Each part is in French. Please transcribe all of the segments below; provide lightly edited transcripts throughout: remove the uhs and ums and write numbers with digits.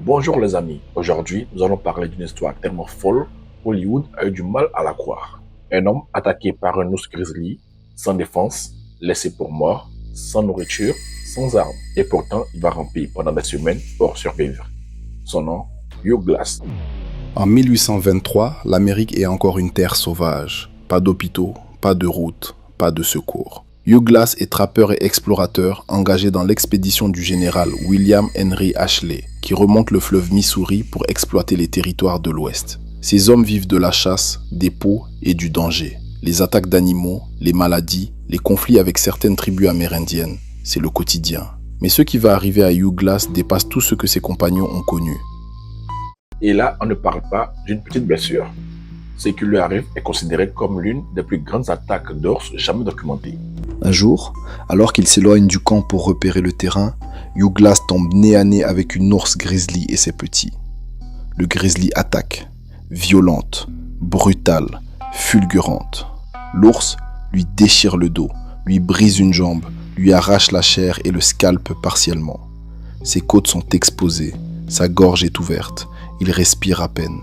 Bonjour les amis, aujourd'hui nous allons parler d'une histoire tellement folle, Hollywood a eu du mal à la croire. Un homme attaqué par un ours grizzly, sans défense, laissé pour mort, sans nourriture, sans armes. Et pourtant il va ramper pendant des semaines pour survivre. Son nom, Hugh Glass. En 1823, l'Amérique est encore une terre sauvage. Pas d'hôpitaux, pas de routes, pas de secours. Hugh Glass est trappeur et explorateur engagé dans l'expédition du général William Henry Ashley, qui remonte le fleuve Missouri pour exploiter les territoires de l'Ouest. Ces hommes vivent de la chasse, des peaux et du danger. Les attaques d'animaux, les maladies, les conflits avec certaines tribus amérindiennes, c'est le quotidien. Mais ce qui va arriver à Hugh Glass dépasse tout ce que ses compagnons ont connu. Et là, on ne parle pas d'une petite blessure. Ce qui lui arrive est considéré comme l'une des plus grandes attaques d'ours jamais documentées. Un jour, alors qu'il s'éloigne du camp pour repérer le terrain, Hugh Glass tombe nez à nez avec une ours grizzly et ses petits. Le grizzly attaque, violente, brutale, fulgurante. L'ours lui déchire le dos, lui brise une jambe, lui arrache la chair et le scalpe partiellement. Ses côtes sont exposées, sa gorge est ouverte, il respire à peine.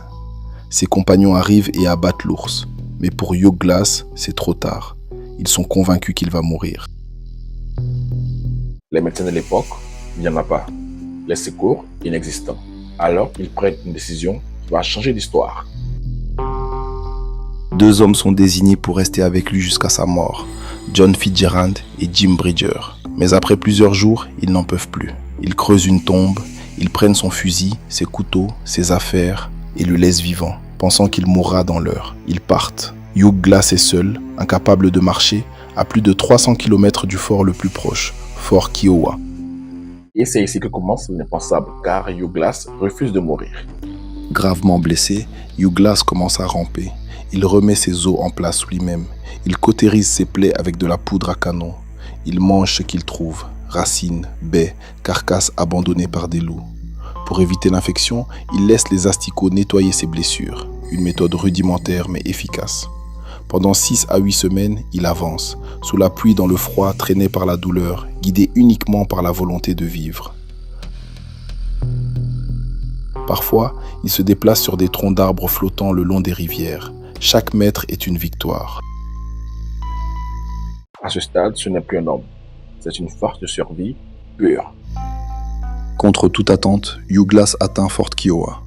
Ses compagnons arrivent et abattent l'ours, mais pour Hugh Glass, c'est trop tard. Ils sont convaincus qu'il va mourir. Les médecins de l'époque, il n'y en a pas. Les secours, inexistants. Alors, ils prennent une décision qui va changer l'histoire. Deux hommes sont désignés pour rester avec lui jusqu'à sa mort, John Fitzgerald et Jim Bridger. Mais après plusieurs jours, ils n'en peuvent plus. Ils creusent une tombe, ils prennent son fusil, ses couteaux, ses affaires et le laissent vivant, pensant qu'il mourra dans l'heure. Ils partent. Hugh Glass est seul, incapable de marcher, à plus de 300 km du fort le plus proche, Fort Kiowa. Et c'est ici que commence l'impensable, car Hugh Glass refuse de mourir. Gravement blessé, Hugh Glass commence à ramper. Il remet ses os en place lui-même. Il cautérise ses plaies avec de la poudre à canon. Il mange ce qu'il trouve, racines, baies, carcasses abandonnées par des loups. Pour éviter l'infection, il laisse les asticots nettoyer ses blessures. Une méthode rudimentaire mais efficace. Pendant 6 à 8 semaines, il avance, sous la pluie dans le froid, traîné par la douleur, guidé uniquement par la volonté de vivre. Parfois, il se déplace sur des troncs d'arbres flottants le long des rivières. Chaque mètre est une victoire. À ce stade, ce n'est plus un homme. C'est une force de survie pure. Contre toute attente, Hugh Glass atteint Fort Kiowa.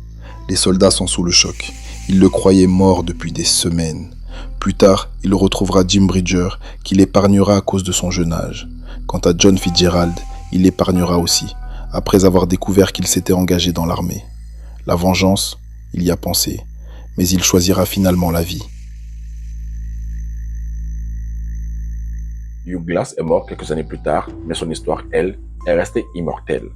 Les soldats sont sous le choc. Ils le croyaient mort depuis des semaines. Plus tard, il retrouvera Jim Bridger, qui l'épargnera à cause de son jeune âge. Quant à John Fitzgerald, il l'épargnera aussi, après avoir découvert qu'il s'était engagé dans l'armée. La vengeance, il y a pensé, mais il choisira finalement la vie. Hugh Glass est mort quelques années plus tard, mais son histoire, elle, est restée immortelle.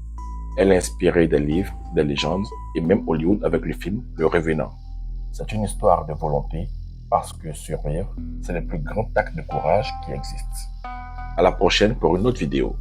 Elle a inspiré des livres, des légendes, et même Hollywood avec le film Le Revenant. C'est une histoire de volonté, parce que survivre, c'est le plus grand acte de courage qui existe. À la prochaine pour une autre vidéo.